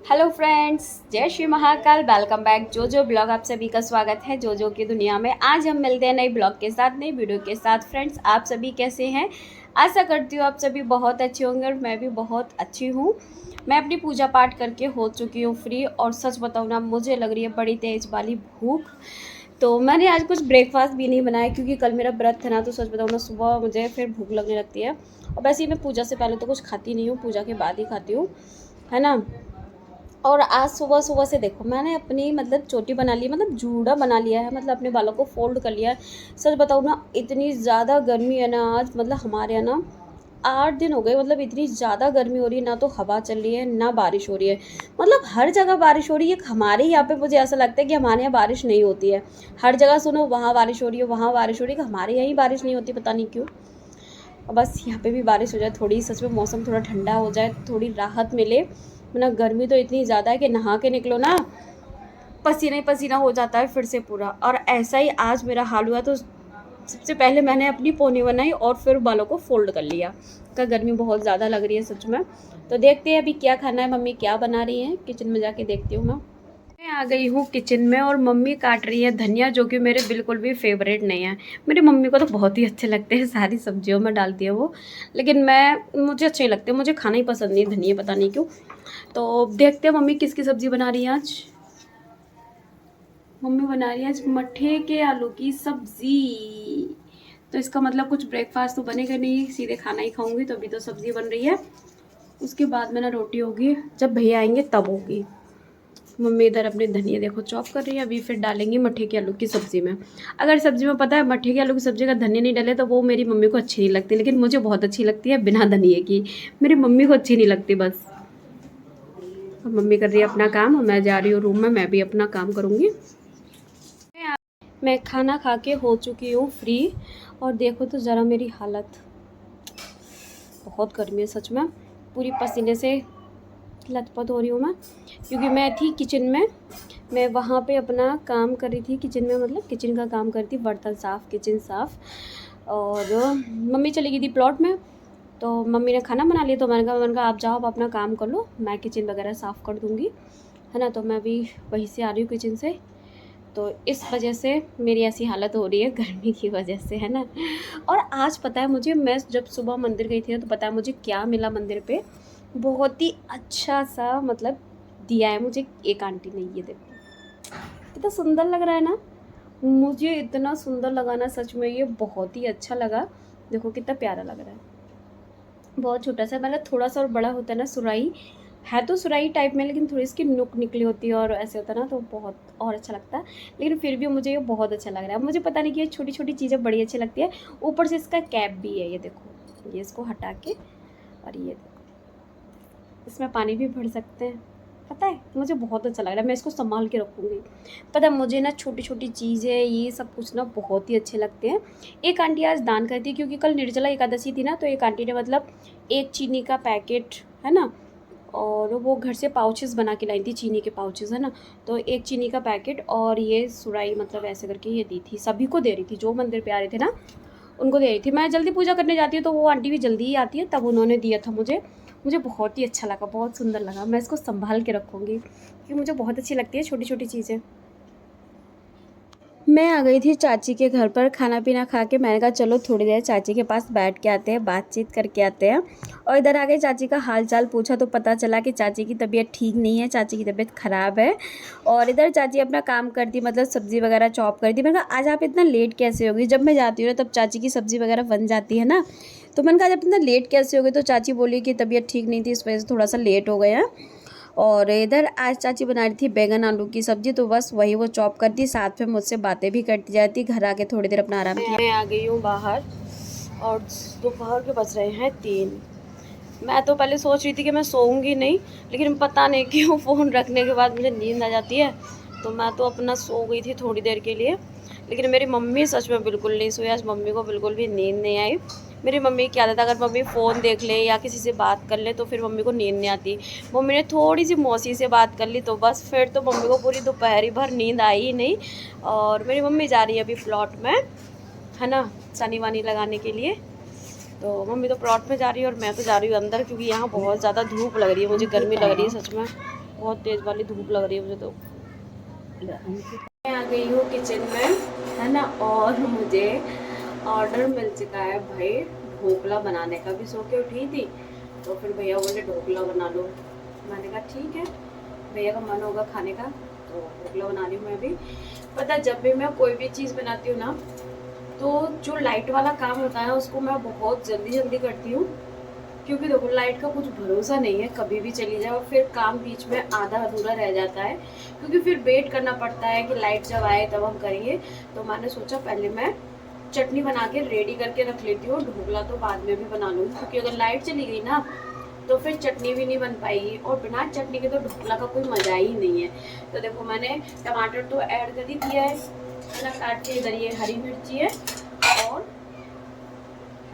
Hello friends, जय Shri Mahakal. Welcome back जो जो ब्लॉग। आप सभी का स्वागत है जो जो की दुनिया में। आज हम मिलते हैं नई ब्लॉग के साथ, नई वीडियो के साथ। फ्रेंड्स, आप सभी कैसे हैं? आशा करती हूँ आप सभी बहुत अच्छे होंगे और मैं भी बहुत अच्छी हूँ। मैं अपनी पूजा पाठ करके हो चुकी हूँ फ्री, और सच बताऊँ ना, मुझे लग रही है बड़ी तेज वाली भूख। तो मैंने आज कुछ ब्रेकफास्ट भी नहीं बनाया क्योंकि कल मेरा व्रत था ना। तो सच बताऊँ ना, सुबह मुझे फिर भूख लगने लगती है। और वैसे ही मैं पूजा से पहले तो कुछ खाती नहीं हूँ, पूजा के बाद ही खाती हूँ, है ना। और आज सुबह सुबह से देखो, मैंने अपनी मतलब चोटी बना ली, मतलब जूड़ा बना लिया है, मतलब अपने बालों को फोल्ड कर लिया है। सच बताऊँ ना, इतनी ज़्यादा गर्मी है ना आज, मतलब हमारे यहाँ ना 8 दिन हो गए, मतलब इतनी ज़्यादा गर्मी हो रही है ना। तो हवा चल रही है ना बारिश हो रही है, मतलब हर जगह बारिश हो रही है। हमारे यहाँ पे मुझे ऐसा लगता है कि हमारे यहाँ बारिश नहीं होती है। हर जगह सुनो वहाँ बारिश हो रही है, वहाँ बारिश हो रही है, हमारे यहाँ ही बारिश नहीं होती, पता नहीं क्यों। और बस यहाँ पे भी बारिश हो जाए थोड़ी, सच में मौसम थोड़ा ठंडा हो जाए, थोड़ी राहत मिले, वरना गर्मी तो इतनी ज़्यादा है कि नहा के निकलो ना, पसीना ही पसीना हो जाता है फिर से पूरा। और ऐसा ही आज मेरा हाल हुआ। तो सबसे पहले मैंने अपनी पोनी बनाई और फिर बालों को फोल्ड कर लिया। का गर्मी बहुत ज़्यादा लग रही है सच में। तो देखते हैं अभी क्या खाना है, मम्मी क्या बना रही है, किचन में जाके देखती हूँ मैं आ गई हूँ किचन में, और मम्मी काट रही है धनिया, जो कि मेरे बिल्कुल भी फेवरेट नहीं है। मेरी मम्मी को तो बहुत ही अच्छे लगते हैं, सारी सब्जियों में डालती है वो, लेकिन मुझे अच्छे नहीं लगते, मुझे खाना ही पसंद नहीं धनिया, पता नहीं क्यों। तो देखते हैं मम्मी किसकी सब्जी बना रही है आज। मम्मी बना रही है आज मट्ठे के आलू की सब्जी। तो इसका मतलब कुछ ब्रेकफास्ट तो बनेगा नहीं, सीधे खाना ही खाऊंगी। तो अभी तो सब्जी बन रही है, उसके बाद में ना रोटी होगी, जब भैया आएंगे तब होगी। मम्मी इधर अपने धनिया देखो चॉप कर रही है, अभी फिर डालेंगे मट्ठे के आलू की सब्ज़ी में। अगर सब्ज़ी में पता है मट्ठे के आलू की सब्ज़ी का धनिया नहीं डाले तो वो मेरी मम्मी को अच्छी नहीं लगती, लेकिन मुझे बहुत अच्छी लगती है बिना धनिए की। मेरी मम्मी को अच्छी नहीं लगती बस। अब मम्मी कर रही है अपना काम और मैं जा रही हूँ रूम में, मैं भी अपना काम करूँगी। मैं खाना खा के हो चुकी हूँ फ्री, और देखो तो ज़रा मेरी हालत, बहुत गर्मी है सच में, पूरी पसीने से लथपथ हो रही हूँ मैं। क्योंकि मैं थी किचन में, मैं वहाँ पे अपना काम कर रही थी किचन में, मतलब किचन का काम करती, बर्तन साफ़, किचन साफ़। और मम्मी चली गई थी प्लॉट में, तो मम्मी ने खाना बना लिया। तो मैंने कहा आप जाओ, आप अपना काम कर लो, मैं किचन वगैरह साफ़ कर दूँगी, है ना। तो मैं अभी वहीं से आ रही हूँ किचन से। तो इस वजह से मेरी ऐसी हालत हो रही है गर्मी की वजह से, है ना। और आज पता है मुझे, मैं जब सुबह मंदिर गई थी ना, तो पता है मुझे क्या मिला मंदिर पे? बहुत ही अच्छा सा मतलब दिया है मुझे एक आंटी ने, ये देखो कितना सुंदर लग रहा है ना। मुझे इतना सुंदर लगा ना सच में, ये बहुत ही अच्छा लगा। देखो कितना प्यारा लग रहा है, बहुत छोटा सा, मतलब थोड़ा सा और बड़ा होता है ना, सुराही है तो सुराही टाइप में, लेकिन थोड़ी इसकी नुक निकली होती है और ऐसे होता है ना, तो बहुत और अच्छा लगता है। लेकिन फिर भी मुझे ये बहुत अच्छा लग रहा है। मुझे पता नहीं कि ये छोटी छोटी चीज़ें बड़ी अच्छी लगती है। ऊपर से इसका कैप भी है, ये देखो, ये इसको हटा के, और ये देखो इसमें पानी भी भर सकते हैं। पता है मुझे बहुत अच्छा लग रहा है, मैं इसको संभाल के रखूँगी। पता है मुझे ना छोटी छोटी चीज़ें ये सब कुछ ना बहुत ही अच्छे लगते हैं। एक आंटी आज दान करती है, क्योंकि कल निर्जला एकादशी थी ना, तो एक आंटी ने मतलब एक चीनी का पैकेट, है ना, और वो घर से पाउचेस बना के लाई थी, चीनी के पाउचेस, है ना। तो एक चीनी का पैकेट और ये सुराई, मतलब ऐसे करके ये दी थी, सभी को दे रही थी जो मंदिर पे आ रहे थे ना, उनको दे रही थी। मैं जल्दी पूजा करने जाती हूँ तो वो आंटी भी जल्दी ही आती है, तब उन्होंने दिया था मुझे। मुझे बहुत ही अच्छा लगा, बहुत सुंदर लगा। मैं इसको संभाल के रखूँगी क्योंकि मुझे बहुत अच्छी लगती है छोटी छोटी चीज़ें। मैं आ गई थी चाची के घर पर खाना पीना खा के। मैंने कहा चलो थोड़ी देर चाची के पास बैठ के आते हैं, बातचीत करके आते हैं। और इधर आ गई, चाची का हाल चाल पूछा तो पता चला कि चाची की तबीयत ठीक नहीं है, चाची की तबीयत ख़राब है। और इधर चाची अपना काम करती, मतलब सब्ज़ी वगैरह चॉप करती। मैंने कहा आज आप इतना लेट कैसे होगी? जब मैं जाती हूँ ना तब चाची की सब्ज़ी वगैरह बन जाती है ना। तो मैंने कहा आज आप इतना लेट कैसे हो गई? तो चाची बोली कि तबीयत ठीक नहीं थी, इस वजह से थोड़ा सा लेट हो गए हैं। और इधर आज चाची बना रही थी बैगन आलू की सब्ज़ी, तो बस वही वो चॉप करती, साथ में मुझसे बातें भी करती जाती। घर आके थोड़ी देर अपना आराम किया। मैं आ गई हूँ बाहर, और दोपहर के बज रहे हैं 3। मैं तो पहले सोच रही थी कि मैं सोऊंगी नहीं, लेकिन पता नहीं क्यों फ़ोन रखने के बाद मुझे नींद आ जाती है। तो मैं तो अपना सो गई थी थोड़ी देर के लिए। लेकिन मेरी मम्मी सच में बिल्कुल नहीं सोई आज, मम्मी को बिल्कुल भी नींद नहीं आई। मेरी मम्मी की आदत है, अगर मम्मी फ़ोन देख ले या किसी से बात कर ले तो फिर मम्मी को नींद नहीं आती। मम्मी ने थोड़ी सी मौसी से बात कर ली तो बस फिर तो मम्मी को पूरी दोपहरी भर नींद आई ही नहीं। और मेरी मम्मी जा रही है अभी प्लॉट में, है ना, सनी वानी लगाने के लिए। तो मम्मी तो प्लॉट में जा रही है और मैं तो जा रही हूँ अंदर, क्योंकि यहाँ बहुत ज़्यादा धूप लग रही है, मुझे गर्मी लग रही है सच में। बहुत तेज़ वाली धूप लग रही है मुझे तो। मैं आ गई हूँ किचन में, है ना, और मुझे ऑर्डर मिल चुका है भाई ढोकला बनाने का। भी सो के उठी थी तो फिर भैया बोले ढोकला बना लो। मैंने कहा ठीक है, भैया का मन होगा खाने का तो ढोकला बना रही हूँ मैं भी। पता जब भी मैं कोई भी चीज़ बनाती हूँ ना, तो जो लाइट वाला काम होता है उसको मैं बहुत जल्दी जल्दी करती हूँ, क्योंकि देखो लाइट का कुछ भरोसा नहीं है, कभी भी चली जाए और फिर काम बीच में आधा अधूरा रह जाता है, क्योंकि फिर वेट करना पड़ता है कि लाइट जब आए तब हम करेंगे। तो मैंने सोचा पहले मैं चटनी बना के रेडी करके रख लेती हूँ, ढोकला तो बाद में भी बना लूँगी, क्योंकि अगर लाइट चली गई ना तो फिर चटनी भी नहीं बन पाएगी, और बिना चटनी के तो ढोकला का कोई मज़ा ही नहीं है। तो देखो मैंने टमाटर तो ऐड कर ही दिया है ना, काट के। इधर ये हरी मिर्ची है और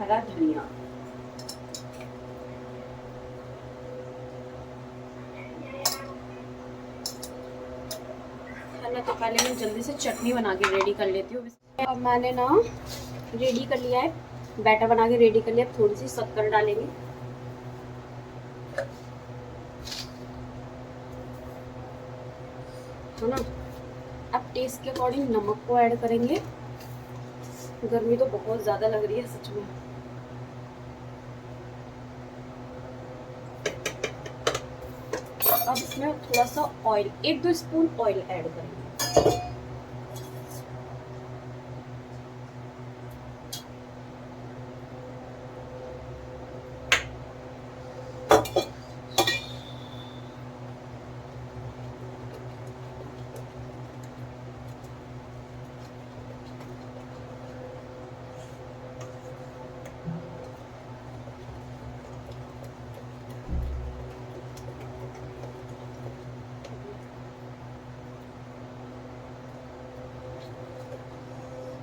हरा धनिया। है ना, तो पहले मैं जल्दी से चटनी बना के रेडी कर लेती हूँ। अब मैंने ना रेडी कर लिया है, बैटर बना के रेडी कर लिया। थोड़ी सी शक्कर डालेंगे, है ना। अब टेस्ट के अकॉर्डिंग नमक को ऐड करेंगे। गर्मी तो बहुत ज़्यादा लग रही है सच में। अब इसमें थोड़ा सा ऑयल, 1-2 स्पून ऑयल ऐड करेंगे।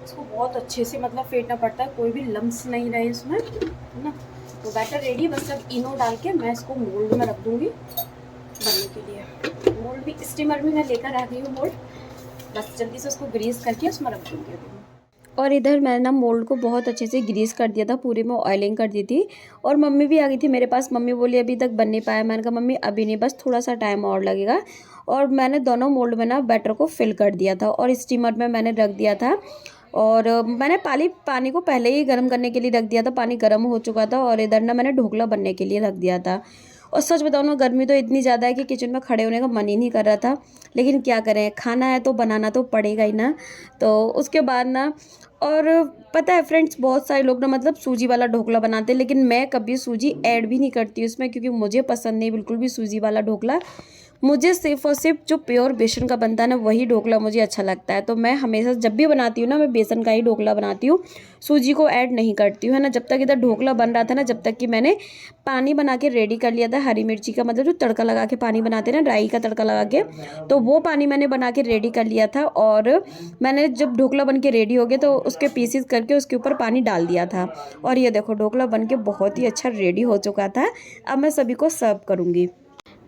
इसको बहुत अच्छे से मतलब फेंटना पड़ता है, कोई भी लम्स नहीं रहे इसमें, है ना। तो बैटर रेडी, बस अब इनो डाल के मैं इसको मोल्ड में रख दूँगी बनने के लिए। मोल्ड भी स्टीमर में मैं लेकर आ गई हूँ मोल्ड, बस जल्दी से उसको ग्रीस करके उसमें रख दूँगी अभी। और इधर मैंने ना मोल्ड को बहुत अच्छे से ग्रीस कर दिया था, पूरे में ऑयलिंग कर दी थी। और मम्मी भी आ गई थी मेरे पास। मम्मी बोली अभी तक बन नहीं पाया। मैंने कहा मम्मी अभी नहीं, बस थोड़ा सा टाइम और लगेगा। और मैंने दोनों मोल्ड में ना बैटर को फिल कर दिया था और स्टीमर में मैंने रख दिया था। और मैंने पानी को पहले ही गर्म करने के लिए रख दिया था, पानी गर्म हो चुका था। और इधर ना मैंने ढोकला बनने के लिए रख दिया था। और सच बताऊँ ना, गर्मी तो इतनी ज़्यादा है कि किचन में खड़े होने का मन ही नहीं कर रहा था, लेकिन क्या करें, खाना है तो बनाना तो पड़ेगा ही ना। तो उसके बाद ना, और पता है फ्रेंड्स, बहुत सारे लोग ना मतलब सूजी वाला ढोकला बनाते हैं, लेकिन मैं कभी सूजी ऐड भी नहीं करती हूँ इसमें, क्योंकि मुझे पसंद नहीं बिल्कुल भी सूजी वाला ढोकला। मुझे सिर्फ और सिर्फ जो प्योर बेसन का बनता है ना, वही ढोकला मुझे अच्छा लगता है। तो मैं हमेशा जब भी बनाती हूँ ना, मैं बेसन का ही ढोकला बनाती हूँ, सूजी को ऐड नहीं करती हूँ, है ना। जब तक इधर ढोकला बन रहा था ना, जब तक कि मैंने पानी बना के रेडी कर लिया था, हरी मिर्ची का मतलब जो तड़का लगा के पानी बनाते हैं ना, राई का तड़का लगा के, तो वो पानी मैंने बना के रेडी कर लिया था। और मैंने जब ढोकला बन के रेडी हो गया तो उसके पीसेस करके उसके ऊपर पानी डाल दिया था। और ये देखो ढोकला बन के बहुत ही अच्छा रेडी हो चुका था। अब मैं सभी को सर्व करूँगी।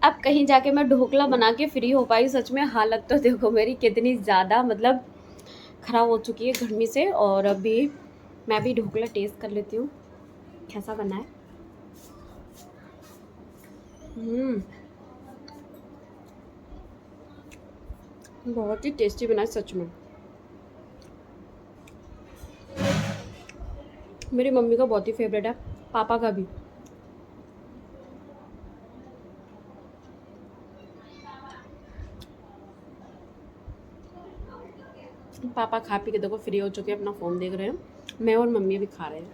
अब कहीं जाके मैं ढोकला बना के फ्री हो पाई। सच में हालत तो देखो मेरी कितनी ज़्यादा मतलब ख़राब हो चुकी है गर्मी से। और अभी मैं भी ढोकला टेस्ट कर लेती हूँ कैसा बना है। बहुत ही टेस्टी बना है सच में। मेरी मम्मी का बहुत ही फेवरेट है, पापा का भी। पापा खा पी के देखो फ्री हो चुके हैं, अपना फ़ोन देख रहे हैं। मैं और मम्मी भी खा रहे हैं।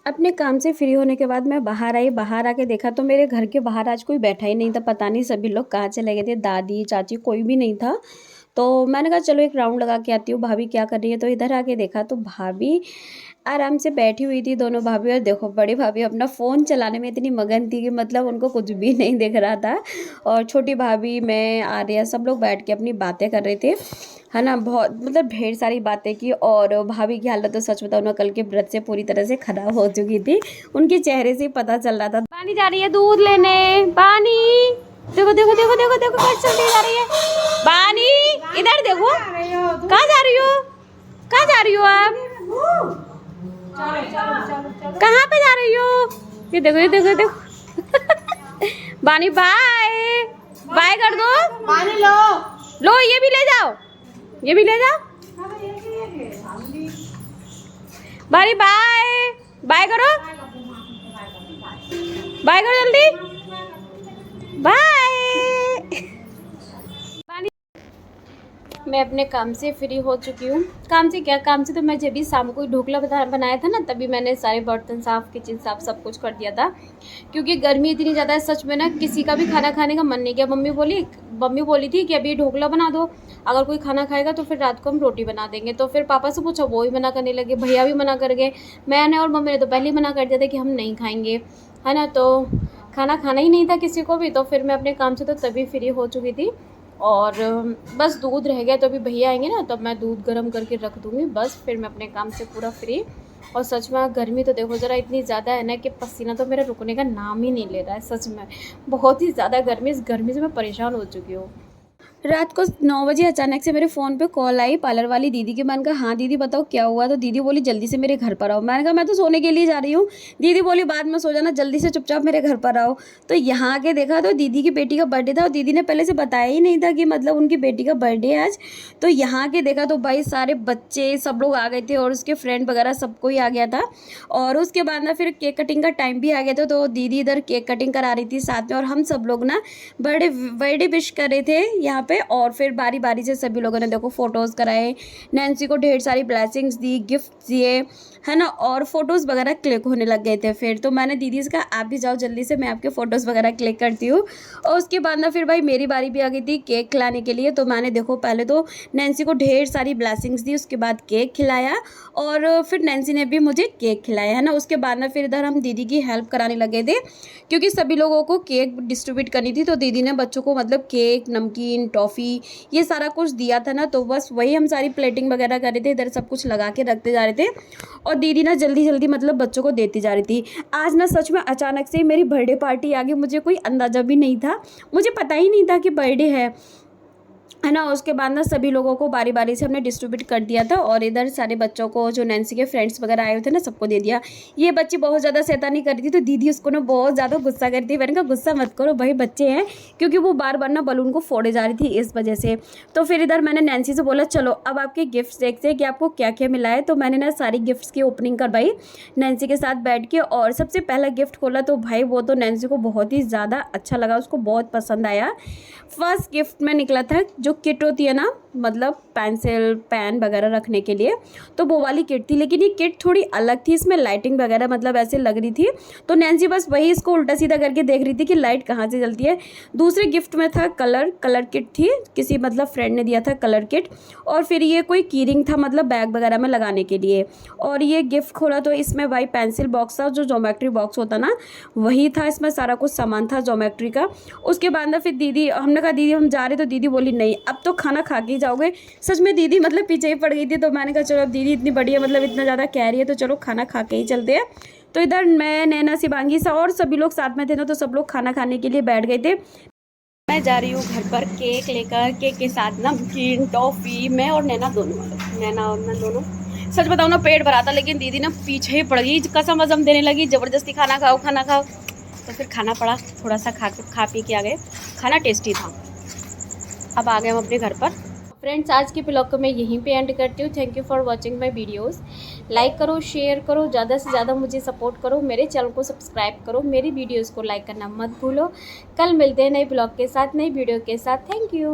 अपने काम से फ्री होने के बाद मैं बाहर आई। बाहर आके देखा तो मेरे घर के बाहर आज कोई बैठा ही नहीं था। पता नहीं सभी लोग कहाँ चले गए थे, दादी चाची कोई भी नहीं था। तो मैंने कहा चलो एक राउंड लगा के आती हूँ, भाभी क्या कर रही है। तो इधर आके देखा तो भाभी आराम से बैठी हुई थी, दोनों भाभी। और देखो बड़ी भाभी अपना फ़ोन चलाने में इतनी मगन थी कि मतलब उनको कुछ भी नहीं दिख रहा था। और छोटी भाभी, मैं, आर्या, सब लोग बैठ के अपनी बातें कर रहे थे, है ना। बहुत मतलब ढेर सारी बातें की। और भाभी की हालत तो सच बताऊँ ना, कल के व्रत से पूरी तरह से खराब हो चुकी थी। उनके चेहरे से पता चल रहा था। पानी जा रही है दूध लेने, पानी देखो देखो देखो देखो देखो कैसे चलती जा रही है। पानी इधर देखो, कहाँ जा रही हो, कहाँ जा रही हो आप, कहाँ पे जा रही हो? ये देखो ये देखो ये देखो। बानी बाय बाय कर दो। पानी लो। लो ये भी ले जाओ, ये भी ले जाओ। बानी बाय बाय करो, बाय करो जल्दी, बाय। मैं अपने काम से फ्री हो चुकी हूँ। काम से क्या, काम से तो मैं जब भी शाम को ढोकला बनाया था ना, तभी मैंने सारे बर्तन साफ़, किचन साफ़, सब कुछ कर दिया था। क्योंकि गर्मी इतनी ज़्यादा है, सच में ना किसी का भी खाना खाने का मन नहीं किया। मम्मी बोली थी कि अभी ढोकला बना दो, अगर कोई खाना खाएगा तो फिर रात को हम रोटी बना देंगे। तो फिर पापा से पूछा, वो भी मना करने लगे, भैया भी मना कर गए, मैंने और मम्मी ने तो पहले ही मना कर दिया था कि हम नहीं खाएँगे, है ना। तो खाना खाना ही नहीं था किसी को भी। तो फिर मैं अपने काम से तो तभी फ्री हो चुकी थी। और बस दूध रह गया, तो अभी भैया आएंगे ना, तब मैं दूध गर्म करके रख दूँगी, बस फिर मैं अपने काम से पूरा फ्री। और सच में गर्मी तो देखो ज़रा इतनी ज़्यादा है ना कि पसीना तो मेरा रुकने का नाम ही नहीं ले रहा है। सच में बहुत ही ज़्यादा गर्मी, इस गर्मी से मैं परेशान हो चुकी हूँ। रात को 9 बजे अचानक से मेरे फ़ोन पे कॉल आई पार्लर वाली दीदी की। मैंने कहा हाँ दीदी बताओ क्या हुआ। तो दीदी बोली जल्दी से मेरे घर पर आओ। मैंने कहा मैं तो सोने के लिए जा रही हूँ। दीदी बोली बाद में सो जाना, जल्दी से चुपचाप मेरे घर पर आओ। तो यहाँ आके देखा तो दीदी की बेटी का बर्थडे था, और दीदी ने पहले से बताया ही नहीं था कि मतलब उनकी बेटी का बर्थडे है आज। तो यहाँ आके देखा तो भाई सारे बच्चे सब लोग आ गए थे, और उसके फ्रेंड वगैरह सब कोई आ गया था। और उसके बाद ना फिर केक कटिंग का टाइम भी आ गया था, तो दीदी इधर केक कटिंग करा रही थी साथ में, और हम सब लोग ना बर्थडे विश कर रहे थे यहाँ पे। और फिर बारी बारी से सभी लोगों ने देखो फ़ोटोज़ कराए, नैन्सी को ढेर सारी ब्लेसिंग्स दी, गिफ्ट दिए, है ना, और फ़ोटोज़ वगैरह क्लिक होने लग गए थे। फिर तो मैंने दीदी से कहा आप भी जाओ जल्दी से, मैं आपके फ़ोटोज़ वगैरह क्लिक करती हूँ। और उसके बाद ना फिर भाई मेरी बारी भी आ गई थी केक खिलाने के लिए। तो मैंने देखो पहले तो नैन्सी को ढेर सारी ब्लेसिंग्स दी, उसके बाद केक खिलाया, और फिर नैन्सी ने भी मुझे केक खिलाया, है ना। उसके बाद ना फिर इधर हम दीदी की हेल्प कराने लगे थे, क्योंकि सभी लोगों को केक डिस्ट्रीब्यूट करनी थी। तो दीदी ने बच्चों को मतलब केक, नमकीन, टॉफ़ी, ये सारा कुछ दिया था ना। तो बस वही हम सारी प्लेटिंग वगैरह कर रहे थे, इधर सब कुछ लगा के रखते जा रहे थे, और दीदी ना जल्दी जल्दी मतलब बच्चों को देती जा रही थी। आज ना सच में अचानक से ही मेरी बर्थडे पार्टी आ गई, मुझे कोई अंदाज़ा भी नहीं था, मुझे पता ही नहीं था कि बर्थडे है ना। उसके बाद ना सभी लोगों को बारी बारी से हमने डिस्ट्रीब्यूट कर दिया था, और इधर सारे बच्चों को जो नैन्सी के फ्रेंड्स वगैरह आए हुए थे ना, सबको दे दिया। ये बच्ची बहुत ज़्यादा शैतानी कर रही थी, तो दीदी उसको ना बहुत ज़्यादा गुस्सा करती थी। मैंने कहा गुस्सा मत करो भाई, बच्चे हैं, क्योंकि वो बार बार ना बलून को फोड़े जा रही थी इस वजह से। तो फिर इधर मैंने नैन्सी से बोला चलो अब आपके गिफ्ट्स देखते हैं कि आपको क्या क्या मिला है। तो मैंने ना सारी गिफ्ट्स की ओपनिंग करवाई नैन्सी के साथ बैठ के, और सबसे पहला गिफ्ट खोला तो भाई वो तो नैन्सी को बहुत ही ज़्यादा अच्छा लगा, उसको बहुत पसंद आया। फर्स्ट गिफ्ट में निकला था जो किट होती है ना, मतलब पेंसिल पेन वगैरह रखने के लिए, तो वो वाली किट थी। लेकिन ये किट थोड़ी अलग थी, इसमें लाइटिंग वगैरह मतलब ऐसे लग रही थी। तो नैन्सी बस वही इसको उल्टा सीधा करके देख रही थी कि लाइट कहाँ से जलती है। दूसरे गिफ्ट में था कलर किट थी, किसी मतलब फ्रेंड ने दिया था कलर किट। और फिर ये कोई कीरिंग था, मतलब बैग वगैरह में लगाने के लिए। और ये गिफ्ट खोला तो इसमें भाई पेंसिल बॉक्स था, जो ज्योमेट्री बॉक्स होता ना वही था, इसमें सारा कुछ सामान था ज्योमेट्री का। उसके बाद ना फिर दीदी, हमने कहा दीदी हम जा रहे, तो दीदी बोली नहीं अब तो खाना खा के ही जाओगे। सच में दीदी मतलब पीछे ही पड़ गई थी। तो मैंने कहा चलो अब दीदी इतनी बढ़िया मतलब इतना ज़्यादा कह रही है, तो चलो खाना खा के ही चलते हैं। तो इधर मैं, नैना, शिवांगी सा और सभी लोग साथ में थे ना, तो सब लोग खाना खाने के लिए बैठ गए थे। मैं जा रही हूँ घर पर केक लेकर, केक के साथ नमकीन, टॉफ़ी, मैं और नैना दोनों, नैना और मैं दोनों। सच बताऊँ ना पेट भरा था, लेकिन दीदी ना पीछे ही पड़ गई, कसम वसम देने लगी, ज़बरदस्ती खाना खाओ खाना खाओ। तो फिर खाना पड़ा, थोड़ा सा खा पी के आ गए। खाना टेस्टी था। अब आ गए हम अपने घर पर। फ्रेंड्स आज के ब्लॉग को मैं यहीं पे एंड करती हूँ। Thank you for watching my videos. Like करो, शेयर करो, ज़्यादा से ज़्यादा मुझे सपोर्ट करो, मेरे चैनल को सब्सक्राइब करो, मेरी वीडियोस को लाइक करना मत भूलो। कल मिलते हैं नए ब्लॉग के साथ, नई वीडियो के साथ। Thank you.